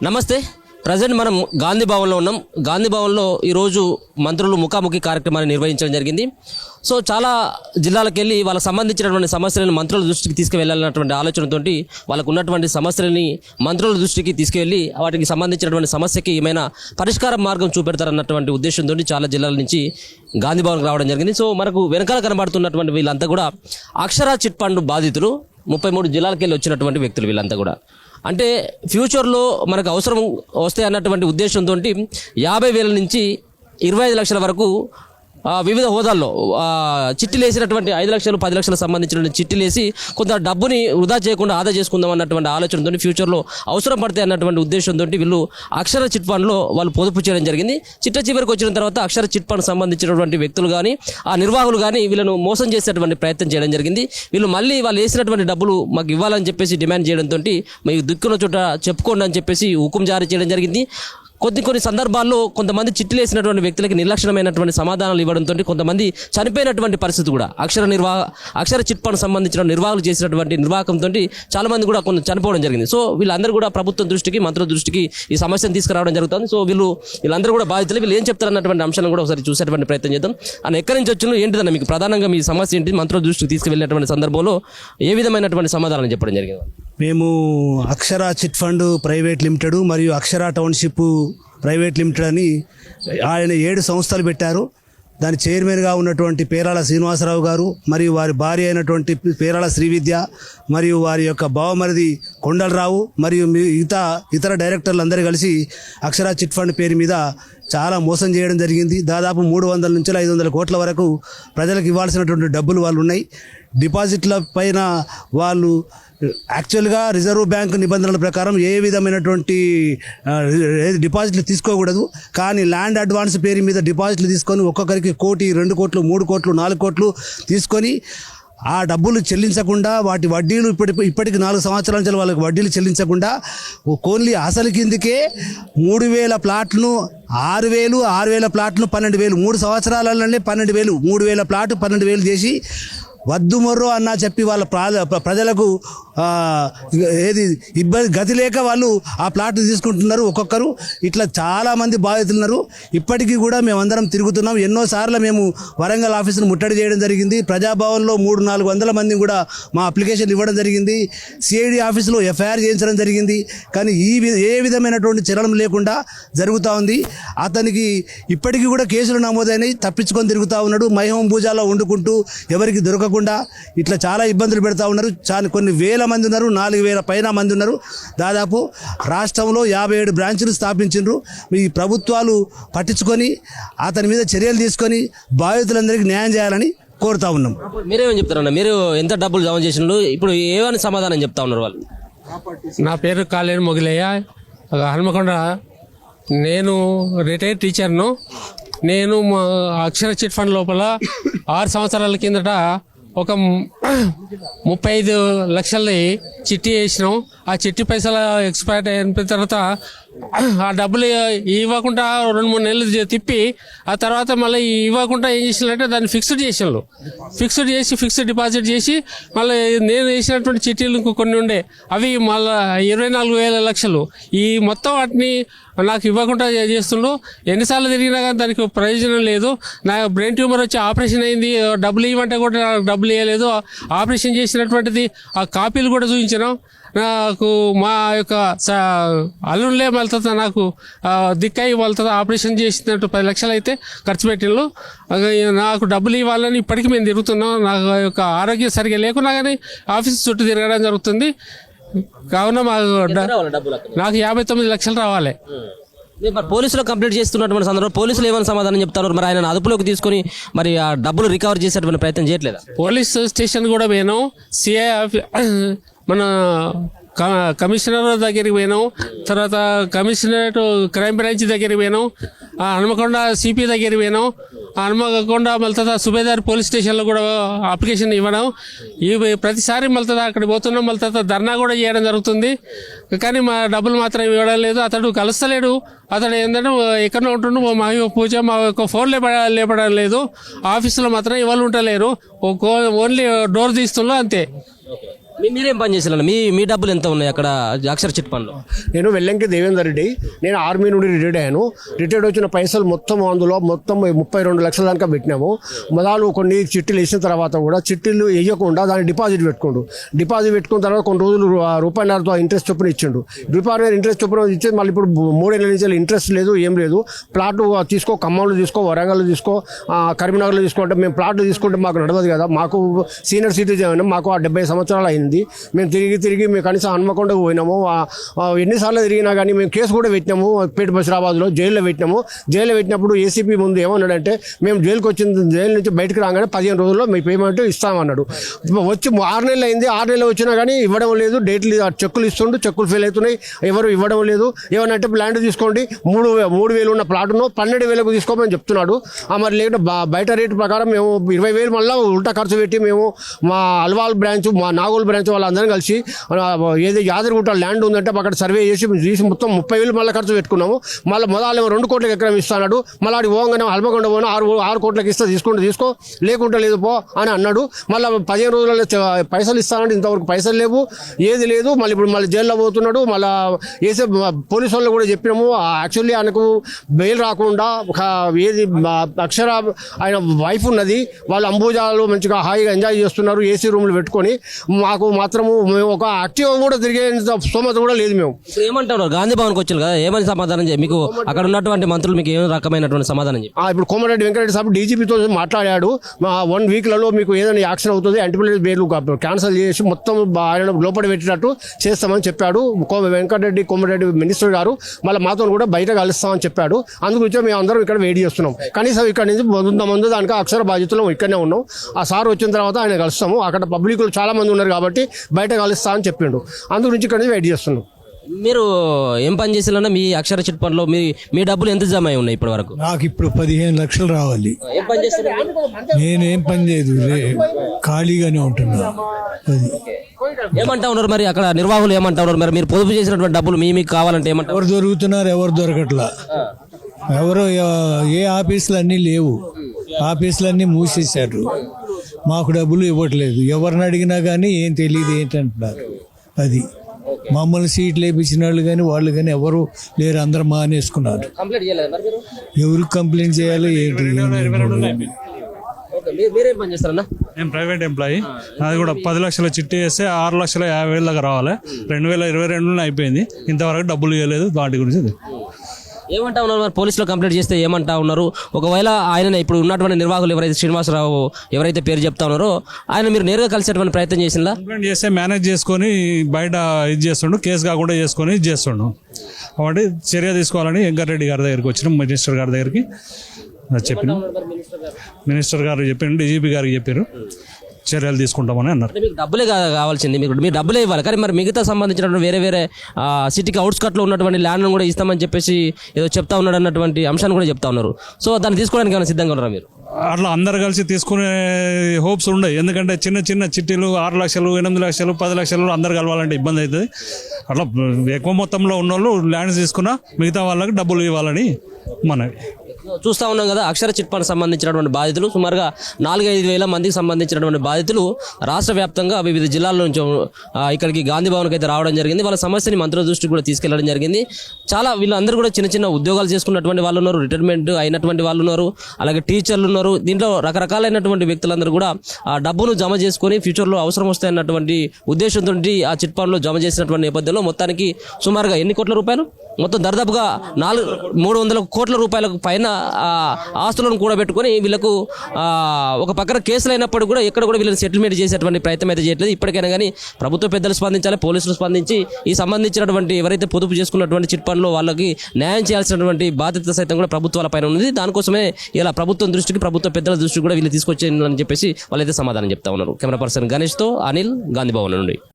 నమస్తే. ప్రజెంట్ మనం గాంధీ భవన్లో ఉన్నాం. గాంధీ భవన్లో ఈరోజు మంత్రులు ముఖాముఖి కార్యక్రమాన్ని నిర్వహించడం జరిగింది. సో చాలా జిల్లాలకు వెళ్ళి వాళ్ళకి సంబంధించినటువంటి సమస్యలను మంత్రుల దృష్టికి తీసుకువెళ్ళాలన్నటువంటి ఆలోచనతోటి వాళ్ళకు ఉన్నటువంటి సమస్యలని మంత్రుల దృష్టికి తీసుకువెళ్ళి వాటికి సంబంధించినటువంటి సమస్యకి ఏమైనా పరిష్కార మార్గం చూపెడతారన్నటువంటి ఉద్దేశంతో చాలా జిల్లాల నుంచి గాంధీ భవన్కి రావడం జరిగింది. సో మనకు వెనకాల కనబడుతున్నటువంటి వీళ్ళంతా కూడా అక్షర చిట్ ఫండ్ బాధితులు 33 జిల్లాలకు వెళ్ళి వచ్చినటువంటి వ్యక్తులు వీళ్ళంతా కూడా. అంటే ఫ్యూచర్లో మనకు అవసరం వస్తే అన్నటువంటి ఉద్దేశంతో 50,000 నుంచి 25 లక్షల వరకు వివిధ హోదాల్లో చిట్టీలు వేసినటువంటి 5 లక్షలు 10 లక్షలకు సంబంధించిన చిట్టీలు వేసి కొంత డబ్బుని వృధా చేయకుండా ఆదా చేసుకుందాం అన్నటువంటి ఆలోచనతో ఫ్యూచర్లో అవసరం పడితే అన్నటువంటి ఉద్దేశంతో వీళ్ళు అక్షర చిట్ ఫండ్లో వాళ్ళు పొదుపు చేయడం జరిగింది. చిట్ట చివరికి వచ్చిన తర్వాత అక్షర చిట్ ఫండ్ సంబంధించినటువంటి వ్యక్తులు కానీ ఆ నిర్వాహకులు కానీ వీళ్ళను మోసం చేసేటువంటి ప్రయత్నం చేయడం జరిగింది. వీళ్ళు మళ్ళీ వాళ్ళు వేసినటువంటి డబ్బులు మాకు ఇవ్వాలని చెప్పేసి డిమాండ్ చేయడంతో మీకు దిక్కున్న చోట చెప్పుకోండి అని చెప్పేసి హుకుం జారీ చేయడం జరిగింది. కొన్ని సందర్భాల్లో కొంతమంది చిట్టీలు వేసినటువంటి వ్యక్తులకి నిర్లక్ష్యమైనటువంటి సమాధానాలు ఇవ్వడంతో కొంతమంది చనిపోయినటువంటి పరిస్థితి కూడా అక్షర చిట్ ఫండ్ సంబంధించిన నిర్వాహకులు చేసినటువంటి నిర్వాహకంతో చాలా మంది కూడా కొంత చనిపోవడం జరిగింది. సో వీళ్ళందరూ కూడా ప్రభుత్వం దృష్టికి మంత్రుల దృష్టికి ఈ సమస్యను తీసుకురావడం జరుగుతుంది. సో వీళ్ళందరూ కూడా బాధితులు. వీళ్ళు ఏం చెప్తారన్నటువంటి అంశాలను కూడా ఒకసారి చూసేటువంటి ప్రయత్నం చేద్దాం. అని ఎక్కడి నుంచి వచ్చినా ఏంటిదన్న మీకు ప్రధానంగా మీ సమస్య ఏంటి, మంత్రుల దృష్టికి తీసుకువెళ్ళినటువంటి సందర్భంలో ఏ విధమైనటువంటి సమాధానం చెప్పడం జరిగింది? మేము అక్షర చిట్ ఫండ్ ప్రైవేట్ లిమిటెడ్ మరియు అక్షర టౌన్షిప్ ప్రైవేట్ లిమిటెడ్ అని ఆయన 7 సంస్థలు పెట్టారు. దాని చైర్మన్గా ఉన్నటువంటి పేరాల శ్రీనివాసరావు గారు మరియు వారి భార్య అయినటువంటి పేరాల శ్రీవిద్య మరియు వారి యొక్క బావమరిది కొండలరావు మరియు ఇతర డైరెక్టర్లు అందరూ కలిసి అక్షర చిట్ ఫండ్ పేరు మీద చాలా మోసం చేయడం జరిగింది. దాదాపు 300 నుంచి 500 కోట్ల వరకు ప్రజలకు ఇవ్వాల్సినటువంటి డబ్బులు వాళ్ళు ఉన్నాయి. డిపాజిట్ల పైన వాళ్ళు యాక్చువల్గా రిజర్వ్ బ్యాంక్ నిబంధనల ప్రకారం ఏ విధమైనటువంటి డిపాజిట్లు తీసుకోకూడదు. కానీ ల్యాండ్ అడ్వాన్స్ పేరు మీద డిపాజిట్లు తీసుకొని ఒక్కొక్కరికి 1 కోటి 2 కోట్లు 3 కోట్లు 4 కోట్లు తీసుకొని ఆ డబ్బులు చెల్లించకుండా వాటి వడ్డీలు ఇప్పటికి 4 సంవత్సరాల నుంచి వాళ్ళకి వడ్డీలు చెల్లించకుండా ఓన్లీ అసలు కిందకే 3,000 ప్లాట్లను 6,000 6,000 ప్లాట్లను 12,000 3 సంవత్సరాలలోనే 12,000 3,000 ప్లాట్ 12,000 చేసి వద్దు మొర్రో అన్నా చెప్పి వాళ్ళ ప్రజలకు ఇబ్బంది గతి లేక వాళ్ళు ఆ ప్లాట్లు తీసుకుంటున్నారు ఒక్కొక్కరు. ఇట్లా చాలామంది బాధితులున్నారు. ఇప్పటికీ కూడా మేమందరం తిరుగుతున్నాం. ఎన్నోసార్లు మేము వరంగల్ ఆఫీసును ముట్టడి చేయడం జరిగింది. ప్రజాభవన్లో 300-400 మంది కూడా మా అప్లికేషన్ ఇవ్వడం జరిగింది. సిఐడి ఆఫీసులో ఎఫ్ఐఆర్ చేయించడం జరిగింది. కానీ ఏ విధమైనటువంటి చలనం లేకుండా జరుగుతూ ఉంది. అతనికి ఇప్పటికీ కూడా కేసులు నమోదైనవి, తప్పించుకొని తిరుగుతూ ఉన్నాడు. మైహం భూజాలో వండుకుంటూ ఎవరికి దొరకకుండా ఇట్లా చాలా ఇబ్బందులు పెడతా ఉన్నారు. కొన్ని వేల మంది ఉన్నారు, 4,000 పైన మంది ఉన్నారు. దాదాపు రాష్ట్రంలో 57 బ్రాంచులు స్థాపించారు. ఈ ప్రభుత్వాలు పట్టించుకొని అతని మీద చర్యలు తీసుకొని బాధితులందరికీ న్యాయం చేయాలని కోరుతా ఉన్నాం. మీరేమని చెప్తారన్న? మీరు ఎంత డబ్బులు జమ చేసినారు, ఇప్పుడు ఏమని సమాధానం చెప్తా ఉన్నారు వాళ్ళు? నా పేరు కాలేరు మొగిలయ్య, హనుమకొండ. నేను రిటైర్డ్ టీచర్ను. నేను అక్షర చిట్ ఫండ్ లోపల 6 సంవత్సరాల కిందట ఒక 35 లక్షలని చిట్టి వేసినాం. ఆ చిట్టి పైసలు ఎక్స్పైర్ అయిన తర్వాత ఆ డబ్బులు ఇవ్వకుండా 2-3 నెలలు తిప్పి ఆ తర్వాత మళ్ళీ ఇవ్వకుండా ఏం చేసినట్టే దాన్ని ఫిక్స్డ్ ఫిక్స్డ్ డిపాజిట్ చేసి మళ్ళీ నేను వేసినటువంటి చిట్టీలు కొన్ని ఉండే అవి మళ్ళీ 24,000 లక్షలు ఈ మొత్తం వాటిని నాకు ఇవ్వకుండా చేస్తుండ్రు. ఎన్నిసార్లు తిరిగినా కానీ దానికి ప్రయోజనం లేదు. నాకు బ్రెయిన్ ట్యూమర్ వచ్చి ఆపరేషన్ అయింది. డబ్బులు ఇవ్వమంటే కూడా నాకు డబ్బులు ఇవ్వలేదు. ఆపరేషన్ చేసినటువంటిది ఆ కాపీలు కూడా చూపించినాం. నాకు మా యొక్క అల్లుళ్ళే వెళ్తుంది, నాకు దిక్కయి వెళ్తుంది. ఆపరేషన్ చేసినట్టు 10 లక్షలు అయితే ఖర్చు పెట్టిళ్ళు. నాకు డబ్బులు ఇవ్వాలని ఇప్పటికీ మేము తిరుగుతున్నాం. నాకు యొక్క ఆరోగ్యం సరిగా లేకున్నా కానీ ఆఫీస్ చుట్టూ తిరగడం జరుగుతుంది. కావున నాకు 59 లక్షలు రావాలి. పోలీసులు కంప్లీట్ చేస్తున్నటువంటి సందర్భంలో పోలీసులు ఏమైనా సమాధానం చెప్తారు? మరి ఆయన అదుపులోకి తీసుకొని మరి ఆ డబ్బులు రికవర్ చేసేటువంటి ప్రయత్నం చేయట్లేదా? పోలీస్ స్టేషన్ కూడా పోయినాం, సిఐ మన కమిషనర్ దగ్గరికి పోయినాం, తర్వాత కమిషనరేట్ క్రైమ్ బ్రాంచ్ దగ్గరికి పోయినాం, హనుమకొండ సిపి దగ్గరికి పోయినాం, హనుమకొండ మళ్ళీ సుబేదార్ పోలీస్ స్టేషన్లో కూడా అప్లికేషన్ ఇవ్వడం. ప్రతిసారి మళ్ళీ అక్కడికి పోతున్నాం. మళ్ళీ ధర్నా కూడా చేయడం జరుగుతుంది. కానీ మా డబ్బులు మాత్రం ఇవ్వడం లేదు. అతడు కలుస్తలేడు. అతడు ఏంటంటే ఎక్కడో ఉంటుండు. మా పూజ మా యొక్క ఫోన్ లేపడం లేదు. ఆఫీసులో మాత్రం ఎవరు ఉండలేరు. ఓన్లీ డోర్ తీస్తుండ్రు అంతే. మీరేం పని చేసిన మీ డబ్బులు ఎంత ఉన్నాయి అక్కడ అక్షర చిట్ ఫండ్లో? నేను వెల్లంకి దేవేందర్ రెడ్డి. నేను ఆర్మీ నుండి రిటైర్డ్ అయ్యాను. రిటైర్డ్ వచ్చిన పైసలు మొత్తం అందులో మొత్తం 32 లక్షల దాకా పెట్టినాము. మొదలు కొన్ని చిట్టీలు వేసిన తర్వాత కూడా చిట్టీలు వేయకుండా దాన్ని డిపాజిట్ పెట్టుకున్న తర్వాత కొన్ని రోజులు రూపాయన్నరతో ఇంట్రెస్ట్ చొప్పున ఇచ్చిండు. రూపాయన్నర ఇంట్రెస్ట్ చొప్పున ఇచ్చేది మళ్ళీ ఇప్పుడు 3 నెలల నుంచి ఇంట్రెస్ట్ లేదు, ఏం లేదు. ప్లాట్లు తీసుకో, ఖమ్మంలో తీసుకో, వరంగల్లో తీసుకో, కరీంనగర్లో తీసుకో. మేము ప్లాట్లు తీసుకుంటే మాకు నడవదు కదా. మాకు సీనియర్ సిటిజన్, మాకు 70 సంవత్సరాలు అయింది. మేము తిరిగి మేము కనీసం హన్మకొండకు పోయినాము. ఎన్నిసార్లు తిరిగినా కానీ మేము కేసు కూడా పెట్టినాము. పేట బషీరాబాద్లో జైల్లో పెట్టినప్పుడు ఏసీపీ ముందు ఏమన్నాడంటే, మేము జైలుకి జైలు నుంచి బయటకు రాగానే 15 రోజుల్లో మీ పేమెంట్ ఇస్తామన్నాడు. వచ్చి 6 నెలలు అయింది. 6 నెలలు వచ్చినా కానీ ఇవ్వడం లేదు. డేట్లు చెక్కులు ఇస్తుండు, చెక్కులు ఫెయిల్ అవుతున్నాయి, ఎవరు ఇవ్వడం లేదు. ఏమనంటే ల్యాండ్ తీసుకోండి, 3,000 ఉన్న ప్లాట్ను 12,000కు తీసుకోమని చెప్తున్నాడు. మరి లేకుంటే బయట రేటు ప్రకారం మేము 20,000 మళ్ళీ ఉల్టా ఖర్చు పెట్టి మేము మా అల్వాల్ బ్రాంచ్, మా నాగోల్ బ్రాంచ్ వాళ్ళందరం కలిసి ఏదో యాదగిరిగుట్ట ల్యాండ్ ఉందంటే అక్కడ సర్వే చేసి మొత్తం 30,000 మళ్ళీ ఖర్చు పెట్టుకున్నాము. మళ్ళీ మొదలు 2 కోట్లకి ఎకరం ఇస్తాడు. మళ్ళీ ఆడికి పోగానే హల్మకొండ పోయినా 6 కోట్లకి ఇస్తా, తీసుకో, లేకుంటే లేదు పో అని అన్నాడు. మళ్ళీ 15 రోజులలో పైసలు ఇస్తానంటే ఇంతవరకు పైసలు లేవు, ఏది లేదు. మళ్ళీ జైల్లో పోతున్నాడు. మళ్ళీ వేసే పోలీసు వాళ్ళు కూడా చెప్పినాము. యాక్చువల్లీ ఆయనకు బెయిల్ రాకుండా ఏది అక్షర ఆయన వైఫ్ ఉన్నది, వాళ్ళు అంబుజాలు మంచిగా హాయిగా ఎంజాయ్ చేస్తున్నారు ఏసీ రూమ్లు పెట్టుకొని. మాకు మాత్రము మేము ఒక యాక్టివ్ కూడా తిరిగే స్తోమత కూడా లేదు. మేము ఏమంటారు? గాంధీ భవన్కి వచ్చారు కదా, ఏమని సమాధానం మీకు అక్కడ ఉన్నటువంటి మంత్రులు మీకు ఏ రకమైనటువంటి సమాధానం చెప్పి? ఇప్పుడు కోమటిరెడ్డి వెంకటరెడ్డి సాబ్ డీజీపీతో మాట్లాడాడు. 1 వీక్లలో మీకు ఏదైనా యాక్షన్ అవుతుంది, యాంటీబయాటిక్ బెయిల్ క్యాన్సిల్ చేసి మొత్తం ఆయన లోపల పెట్టేటట్టు చేస్తామని చెప్పాడు కోమటిరెడ్డి మినిస్టర్ గారు. మళ్ళీ మాతో కూడా బయట కలుస్తామని చెప్పాడు. అందుగురించి మేము అందరం ఇక్కడ వెయిట్ చేస్తున్నాం. కనీసం ఇక్కడ నుంచి ముందు దానికి అక్షర బాధ్యతలు ఇక్కడనే ఉన్నాం. ఆ సార్ వచ్చిన తర్వాత ఆయన కలుస్తాము. అక్కడ పబ్లిక్లు చాలా మంది ఉన్నారు కాబట్టి బయట కలుస్తా అని చెప్పిండు. అందు గురించి ఇక్కడ నుంచి వెయిట్ చేస్తున్నాం. మీరు ఏం పని చేసేలా మీ అక్షర చిట్ ఫండ్లో మీ డబ్బులు ఎంత జమ అయి ఉన్నాయి ఇప్పటి వరకు? నాకు ఇప్పుడు 15 లక్షలు రావాలి. ఏం పని చేస్తారు? నేనేం పని చేయదు, ఖాళీగానే ఉంటున్నా. అది ఏమంటా ఉన్నారు మరి అక్కడ నిర్వాహకులు ఏమంటా ఉన్నారు? మరి మీరు పొదుపు చేసినటువంటి డబ్బులు మీకు కావాలంటే ఏమంటారు? ఎవరు దొరుకుతున్నారు, ఎవరు దొరకట్లా. ఎవరు ఏ ఆఫీసులు అన్నీ లేవు, ఆఫీసులన్నీ మూసేశారు. మాకు డబ్బులు ఇవ్వట్లేదు. ఎవరిని అడిగినా కానీ ఏం తెలియదు ఏంటంటున్నారు. అది మమ్మల్ని సీట్లు వేయించిన వాళ్ళు కానీ వాళ్ళు కానీ ఎవరు లేరు, అందరూ మానేసుకున్నారు. ఎవరికి కంప్లైంట్ చేయాలో ఏంటి? మీరేం పని చేస్తారన్నా? నేను ప్రైవేట్ ఎంప్లాయీ. అది కూడా 10 లక్షల చిట్టి వేస్తే 6,50,000 దాకా రావాలి. 2022 అయిపోయింది, ఇంతవరకు డబ్బులు ఇవ్వలేదు. వాటి గురించి ఏమంటా ఉన్నారు మరి? పోలీసులో కంప్లైంట్ చేస్తే ఏమంటా ఉన్నారు? ఒకవేళ ఆయన ఇప్పుడు ఉన్నటువంటి నిర్వాహకులు ఎవరైతే శ్రీనివాసరావు ఎవరైతే పేరు చెప్తా ఉన్నారో ఆయన మీరు నేరుగా కలిసేటువంటి ప్రయత్నం చేసిందా? కంప్లైంట్ చేస్తే మేనేజ్ చేసుకొని బయట ఇది చేస్తుండు, కేసు కాకుండా చేసుకొని ఇది చేస్తుండు. కాబట్టి చర్య తీసుకోవాలని వెంకటరెడ్డి గారి దగ్గరికి వచ్చినాం, మినిస్టర్ గారి దగ్గరికి చెప్పిన. మినిస్టర్ గారు చెప్పారు, డీజీపీ గారికి చెప్పారు, చర్యలు తీసుకుంటామని అన్నారు. మీకు డబ్బులే కావాల్సింది, మీరు డబ్బులే ఇవ్వాలి. కానీ మరి మిగతా సంబంధించినటువంటి వేరే సిటీకి అవుట్స్కట్లో ఉన్నటువంటి ల్యాండ్ను కూడా ఇస్తామని చెప్పేసి ఏదో చెప్తా ఉన్నాడు అన్నటువంటి అంశాన్ని కూడా చెప్తా ఉన్నారు. సో దాన్ని తీసుకోవడానికి ఏమైనా సిద్ధంగా ఉన్నారా మీరు? అట్లా అందరు కలిసి తీసుకునే హోప్స్ ఉన్నాయి. ఎందుకంటే చిన్న చిట్టీలు 6 లక్షలు, 8 లక్షలు, 10 లక్షలు అందరు కలవాలంటే ఇబ్బంది అవుతుంది. అట్లా ఎక్కువ మొత్తంలో ఉన్న వాళ్ళు ల్యాండ్స్ తీసుకున్నా మిగతా వాళ్ళకి డబ్బులు ఇవ్వాలని మనవి. చూస్తూ ఉన్నాం కదా, అక్షర చిట్ ఫండ్ సంబంధించినటువంటి బాధితులు సుమారుగా 4-5 వేల మందికి సంబంధించినటువంటి బాధితులు రాష్ట్ర వ్యాప్తంగా వివిధ జిల్లాల నుంచి ఇక్కడికి గాంధీ భవన్కి అయితే రావడం జరిగింది. వాళ్ళ సమస్యని మంత్రుల దృష్టికి కూడా తీసుకెళ్లడం జరిగింది. చాలా వీళ్ళందరూ కూడా చిన్న ఉద్యోగాలు చేసుకున్నటువంటి వాళ్ళు ఉన్నారు, రిటైర్మెంట్ అయినటువంటి వాళ్ళు ఉన్నారు, అలాగే టీచర్లు ఉన్నారు. దీంట్లో రకరకాలైనటువంటి వ్యక్తులందరూ కూడా ఆ డబ్బును జమ చేసుకొని ఫ్యూచర్లో అవసరం వస్తాయన్నటువంటి ఉద్దేశంతో ఆ చిట్ ఫండ్లో జమ చేసినటువంటి నేపథ్యంలో మొత్తానికి సుమారుగా ఎన్ని కోట్ల రూపాయలు, మొత్తం దర్దాపుగా 300 కోట్ల రూపాయలకు పైన ఆస్తులను కూడా పెట్టుకొని వీళ్ళకు ఒక పక్కన కేసులు అయినప్పుడు కూడా ఎక్కడ కూడా వీళ్ళని సెటిల్మెంట్ చేసేటువంటి ప్రయత్నం అయితే చేయట్లేదు. ఇప్పటికైనా కానీ ప్రభుత్వ పెద్దలు స్పందించాలి, పోలీసులు స్పందించి ఈ సంబంధించినటువంటి ఎవరైతే పొదుపు చేసుకున్నటువంటి చిట్ ఫండ్లో వాళ్ళకి న్యాయం చేయాల్సినటువంటి బాధ్యత సైతం కూడా ప్రభుత్వాల పైన ఉంది. దానికోసమే ఇలా ప్రభుత్వం దృష్టికి, ప్రభుత్వ పెద్దల దృష్టికి కూడా వీళ్ళు తీసుకొచ్చేయని చెప్పేసి వాళ్ళైతే సమాధానం చెప్తా ఉన్నారు. కెమెరా పర్సన్ గణేష్తో అనిల్, గాంధీ భవన్ నుండి.